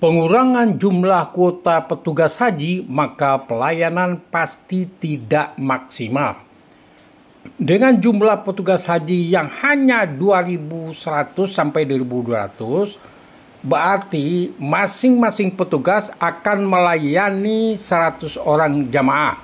pengurangan jumlah kuota petugas haji, maka pelayanan pasti tidak maksimal. Dengan jumlah petugas haji yang hanya 2.100 sampai 2.200, berarti masing-masing petugas akan melayani 100 orang jamaah.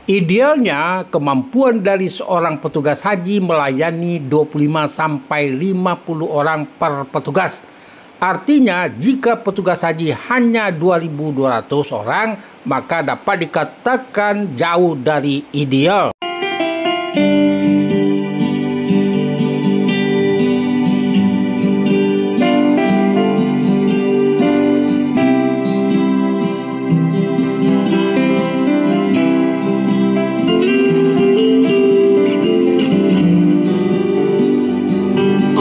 Idealnya, kemampuan dari seorang petugas haji melayani 25 sampai 50 orang per petugas. Artinya, jika petugas haji hanya 2.200 orang, maka dapat dikatakan jauh dari ideal.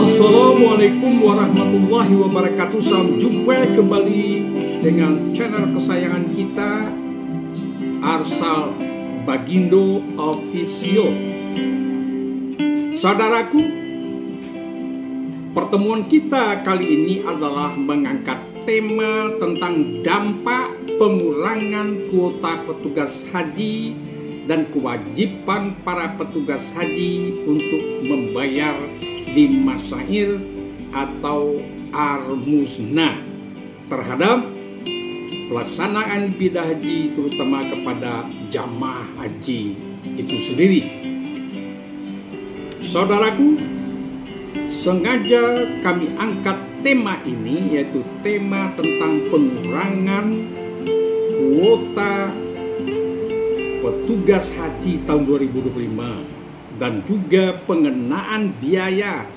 Assalamualaikum warahmatullahi wabarakatuh. Salam jumpa kembali dengan channel kesayangan kita, Arsal Bagindo Official. Saudaraku, pertemuan kita kali ini adalah mengangkat tema tentang dampak pengurangan kuota petugas haji dan kewajiban para petugas haji untuk membayar di masyair atau armusna terhadap pelaksanaan ibadah haji, terutama kepada jamaah haji itu sendiri. Saudaraku, sengaja kami angkat tema ini, yaitu tema tentang pengurangan kuota petugas haji tahun 2025 dan juga pengenaan biaya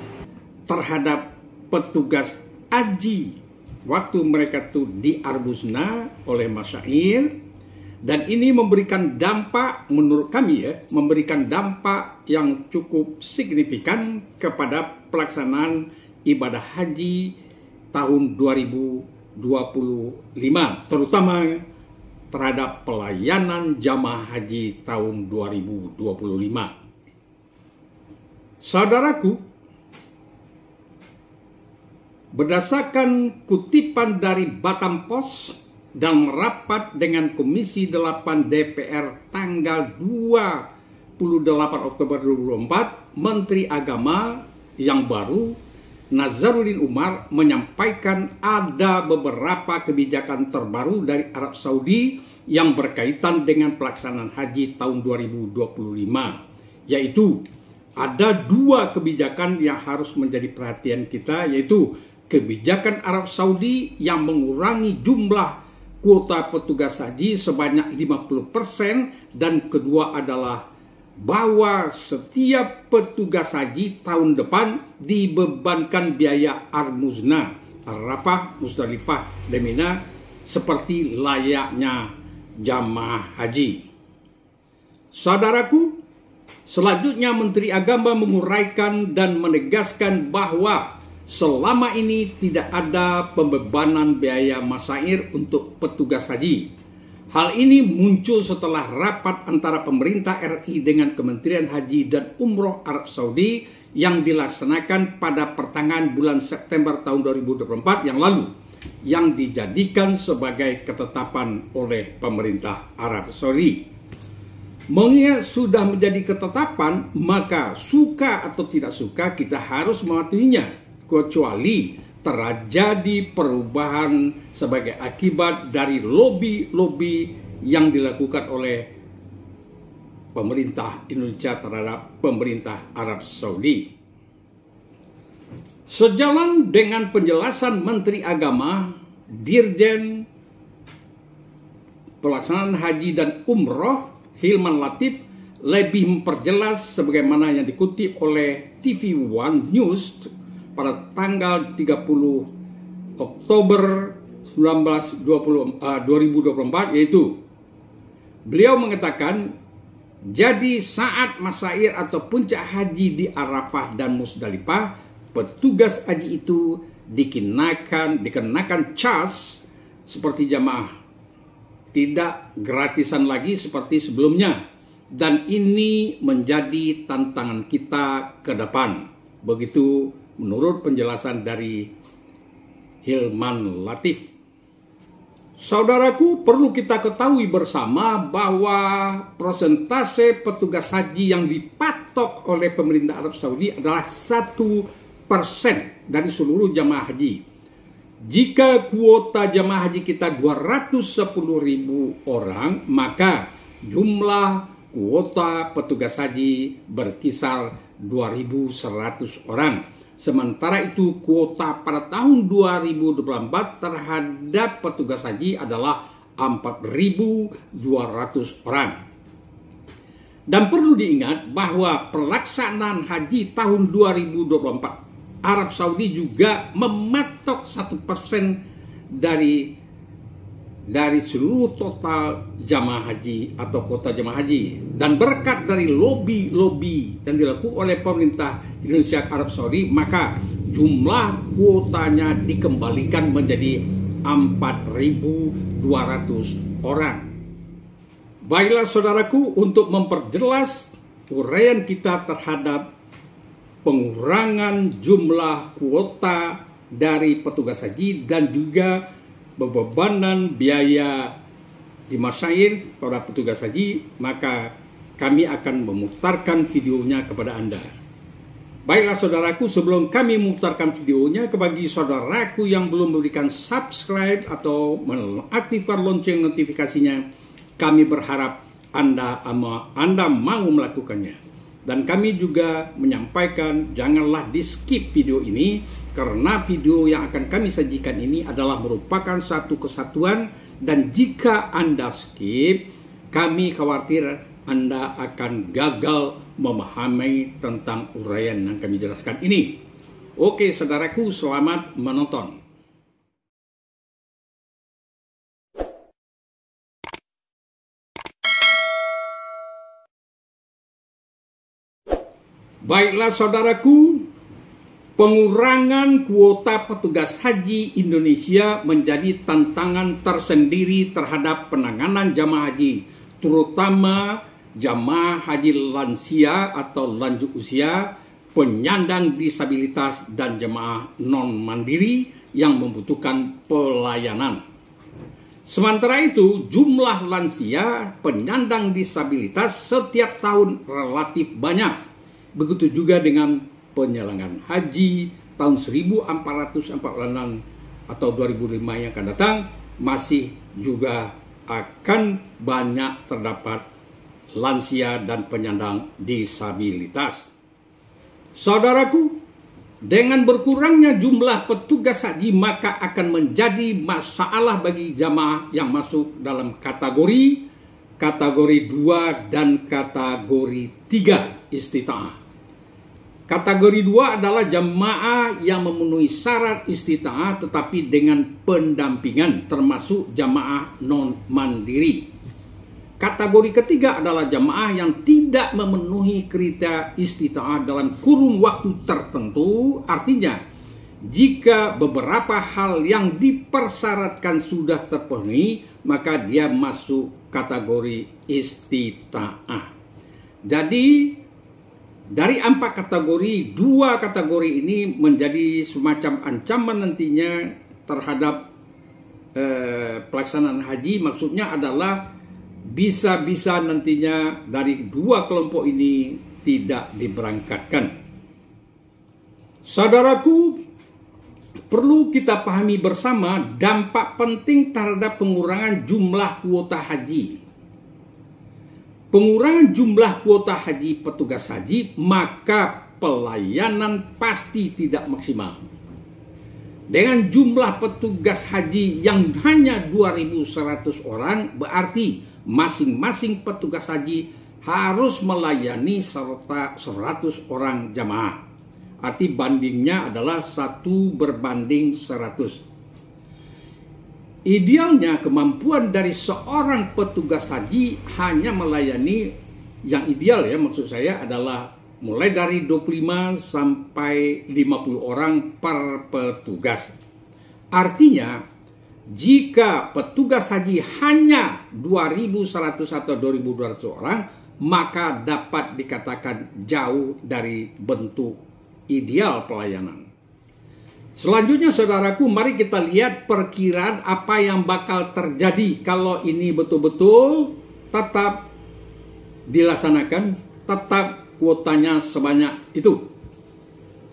terhadap petugas haji waktu mereka tuh diarbusna oleh masyair. Dan ini memberikan dampak, menurut kami memberikan dampak yang cukup signifikan kepada pelaksanaan ibadah haji tahun 2025, terutama terhadap pelayanan jamaah haji tahun 2025. Saudaraku, berdasarkan kutipan dari Batam Pos dan rapat dengan Komisi 8 DPR tanggal 28 Oktober 2024, Menteri Agama yang baru, Nazaruddin Umar, menyampaikan ada beberapa kebijakan terbaru dari Arab Saudi yang berkaitan dengan pelaksanaan haji tahun 2025, yaitu ada dua kebijakan yang harus menjadi perhatian kita, yaitu kebijakan Arab Saudi yang mengurangi jumlah kuota petugas haji sebanyak 50%, dan kedua adalah bahwa setiap petugas haji tahun depan dibebankan biaya armuzna, Arafah, Musdalifah, dan Mina seperti layaknya jamaah haji. Saudaraku, selanjutnya Menteri Agama menguraikan dan menegaskan bahwa selama ini tidak ada pembebanan biaya masyair untuk petugas haji. Hal ini muncul setelah rapat antara pemerintah RI dengan Kementerian Haji dan Umroh Arab Saudi yang dilaksanakan pada pertengahan bulan September tahun 2024 yang lalu, yang dijadikan sebagai ketetapan oleh pemerintah Arab Saudi. Mengingat sudah menjadi ketetapan, maka suka atau tidak suka kita harus mematuhinya, kecuali terjadi perubahan sebagai akibat dari lobby-lobby yang dilakukan oleh pemerintah Indonesia terhadap pemerintah Arab Saudi. Sejalan dengan penjelasan Menteri Agama, Dirjen Pelaksanaan Haji dan Umroh Hilman Latif lebih memperjelas sebagaimana yang dikutip oleh TV One News pada tanggal 30 Oktober 2024, yaitu beliau mengatakan, jadi saat masyair atau puncak haji di Arafah dan Musdalifah, petugas haji itu dikenakan charge seperti jamaah, tidak gratisan lagi seperti sebelumnya, dan ini menjadi tantangan kita ke depan. Begitu menurut penjelasan dari Hilman Latif. Saudaraku, perlu kita ketahui bersama bahwa persentase petugas haji yang dipatok oleh pemerintah Arab Saudi adalah 1% dari seluruh jamaah haji. Jika kuota jamaah haji kita 210.000 orang, maka jumlah kuota petugas haji berkisar 2.100 orang. Sementara itu kuota pada tahun 2024 terhadap petugas haji adalah 4.200 orang. Dan perlu diingat bahwa pelaksanaan haji tahun 2024 Arab Saudi juga mematok 1% dari seluruh total jamaah haji atau kota jamaah haji. Dan berkat dari lobby yang dilakukan oleh pemerintah Indonesia Arab Saudi, maka jumlah kuotanya dikembalikan menjadi 4.200 orang. Baiklah saudaraku, untuk memperjelas uraian kita terhadap pengurangan jumlah kuota dari petugas haji dan juga bebanan biaya di masyair para petugas haji, maka kami akan memutarkan videonya kepada Anda. Baiklah saudaraku, sebelum kami memutarkan videonya, bagi saudaraku yang belum memberikan subscribe atau mengaktifkan lonceng notifikasinya, kami berharap Anda mau melakukannya. Dan kami juga menyampaikan janganlah di skip video ini, karena video yang akan kami sajikan ini adalah merupakan satu kesatuan, dan jika Anda skip, kami khawatir Anda akan gagal memahami tentang uraian yang kami jelaskan ini. Oke saudaraku, selamat menonton. Baiklah saudaraku, pengurangan kuota petugas haji Indonesia menjadi tantangan tersendiri terhadap penanganan jamaah haji, terutama jamaah haji lansia atau lanjut usia, penyandang disabilitas, dan jamaah non-mandiri yang membutuhkan pelayanan. Sementara itu, jumlah lansia penyandang disabilitas setiap tahun relatif banyak. Begitu juga dengan penyelenggaraan haji tahun 1446 atau 2005 yang akan datang, masih juga akan banyak terdapat lansia dan penyandang disabilitas. Saudaraku, dengan berkurangnya jumlah petugas haji, maka akan menjadi masalah bagi jamaah yang masuk dalam kategori 2 dan kategori 3 istita'ah. Kategori 2 adalah jamaah yang memenuhi syarat istita'ah tetapi dengan pendampingan, termasuk jamaah non-mandiri. Kategori ketiga adalah jamaah yang tidak memenuhi kriteria istita'ah dalam kurun waktu tertentu. Artinya, jika beberapa hal yang dipersyaratkan sudah terpenuhi, maka dia masuk kategori istita'ah. Jadi, dari 4 kategori, 2 kategori ini menjadi semacam ancaman nantinya terhadap pelaksanaan haji. Maksudnya adalah bisa-bisa nantinya dari 2 kelompok ini tidak diberangkatkan. Saudaraku, perlu kita pahami bersama dampak penting terhadap pengurangan jumlah kuota haji. Pengurangan jumlah kuota haji petugas haji, maka pelayanan pasti tidak maksimal. Dengan jumlah petugas haji yang hanya 2.100 orang, berarti masing-masing petugas haji harus melayani serta 100 orang jamaah. Arti bandingnya adalah 1:100. Idealnya kemampuan dari seorang petugas haji hanya melayani, yang ideal ya maksud saya adalah mulai dari 25 sampai 50 orang per petugas. Artinya, jika petugas haji hanya 2.100 atau 2.200 orang, maka dapat dikatakan jauh dari bentuk ideal pelayanan. Selanjutnya saudaraku, mari kita lihat perkiraan apa yang bakal terjadi kalau ini betul-betul tetap dilaksanakan, tetap kuotanya sebanyak itu.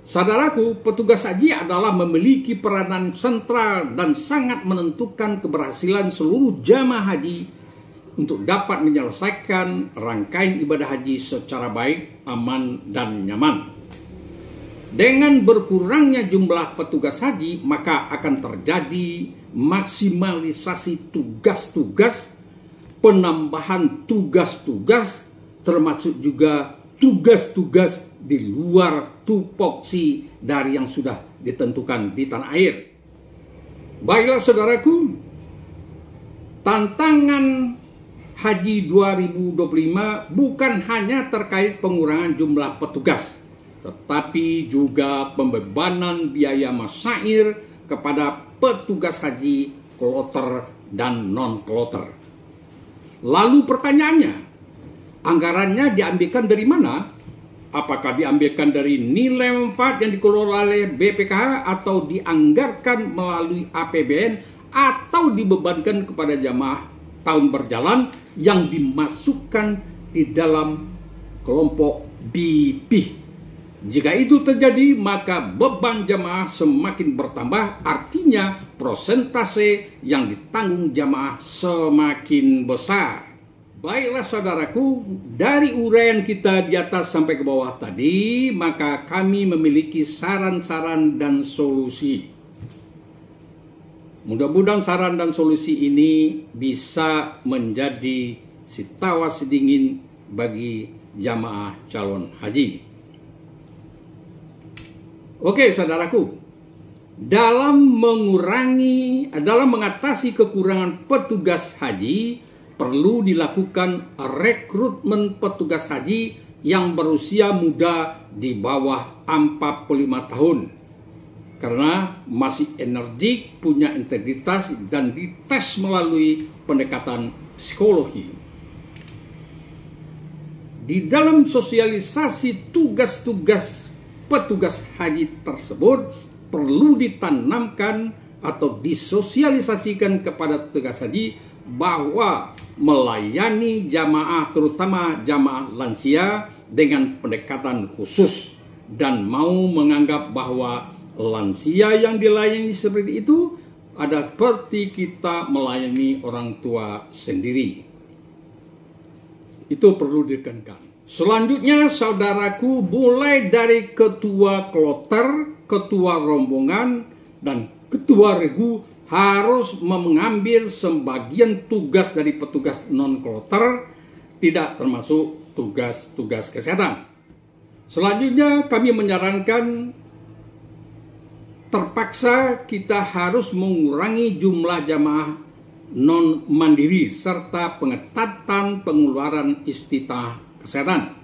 Saudaraku, petugas haji adalah memiliki peranan sentral dan sangat menentukan keberhasilan seluruh jamaah haji untuk dapat menyelesaikan rangkaian ibadah haji secara baik, aman, dan nyaman. Dengan berkurangnya jumlah petugas haji, maka akan terjadi maksimalisasi tugas-tugas, penambahan tugas-tugas, termasuk juga tugas-tugas di luar tupoksi dari yang sudah ditentukan di tanah air. Baiklah saudaraku, tantangan Haji 2025 bukan hanya terkait pengurangan jumlah petugas, tetapi juga pembebanan biaya masyair kepada petugas haji kloter dan non-kloter. Lalu pertanyaannya, anggarannya diambilkan dari mana? Apakah diambilkan dari nilai manfaat yang dikelola oleh BPKH atau dianggarkan melalui APBN atau dibebankan kepada jamaah tahun berjalan yang dimasukkan di dalam kelompok BP? Jika itu terjadi, maka beban jamaah semakin bertambah, artinya prosentase yang ditanggung jamaah semakin besar. Baiklah saudaraku, dari uraian kita di atas sampai ke bawah tadi, maka kami memiliki saran-saran dan solusi. Mudah-mudahan saran dan solusi ini bisa menjadi sitawa sedingin bagi jamaah calon haji. Oke saudaraku, dalam mengatasi kekurangan petugas haji, perlu dilakukan rekrutmen petugas haji yang berusia muda di bawah 45 tahun. Karena masih energik, punya integritas, dan dites melalui pendekatan psikologi. Di dalam sosialisasi tugas-tugas petugas haji tersebut perlu ditanamkan atau disosialisasikan kepada petugas haji bahwa melayani jamaah, terutama jamaah lansia, dengan pendekatan khusus dan mau menganggap bahwa lansia yang dilayani seperti itu ada seperti kita melayani orang tua sendiri. Itu perlu ditekankan. Selanjutnya saudaraku, mulai dari ketua kloter, ketua rombongan, dan ketua regu harus mengambil sebagian tugas dari petugas non-kloter, tidak termasuk tugas-tugas kesehatan. Selanjutnya kami menyarankan terpaksa kita harus mengurangi jumlah jamaah non-mandiri serta pengetatan pengeluaran istitah kesehatan.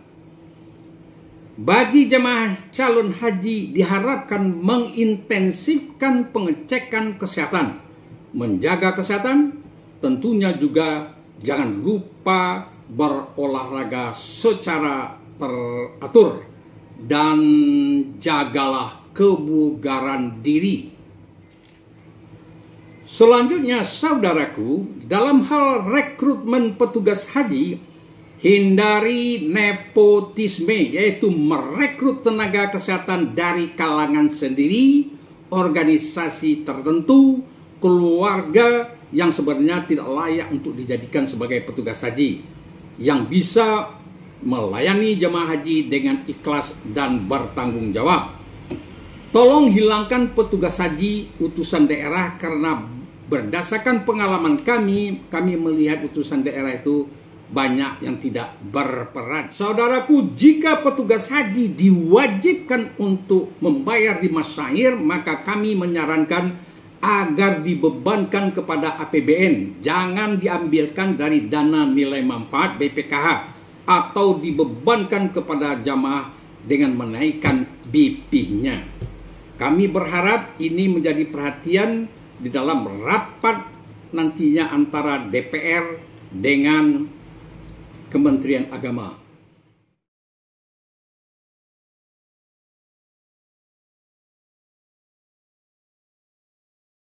Bagi jemaah calon haji diharapkan mengintensifkan pengecekan kesehatan, menjaga kesehatan, tentunya juga jangan lupa berolahraga secara teratur dan jagalah kebugaran diri. Selanjutnya saudaraku, dalam hal rekrutmen petugas haji, hindari nepotisme, yaitu merekrut tenaga kesehatan dari kalangan sendiri, organisasi tertentu, keluarga yang sebenarnya tidak layak untuk dijadikan sebagai petugas haji, yang bisa melayani jemaah haji dengan ikhlas dan bertanggung jawab. Tolong hilangkan petugas haji utusan daerah, karena berdasarkan pengalaman kami melihat utusan daerah itu banyak yang tidak berperan. Saudaraku, jika petugas haji diwajibkan untuk membayar di masyair, maka kami menyarankan agar dibebankan kepada APBN. Jangan diambilkan dari dana nilai manfaat BPKH atau dibebankan kepada jamaah dengan menaikkan BP-nya. Kami berharap ini menjadi perhatian di dalam rapat nantinya antara DPR dengan Kementerian Agama.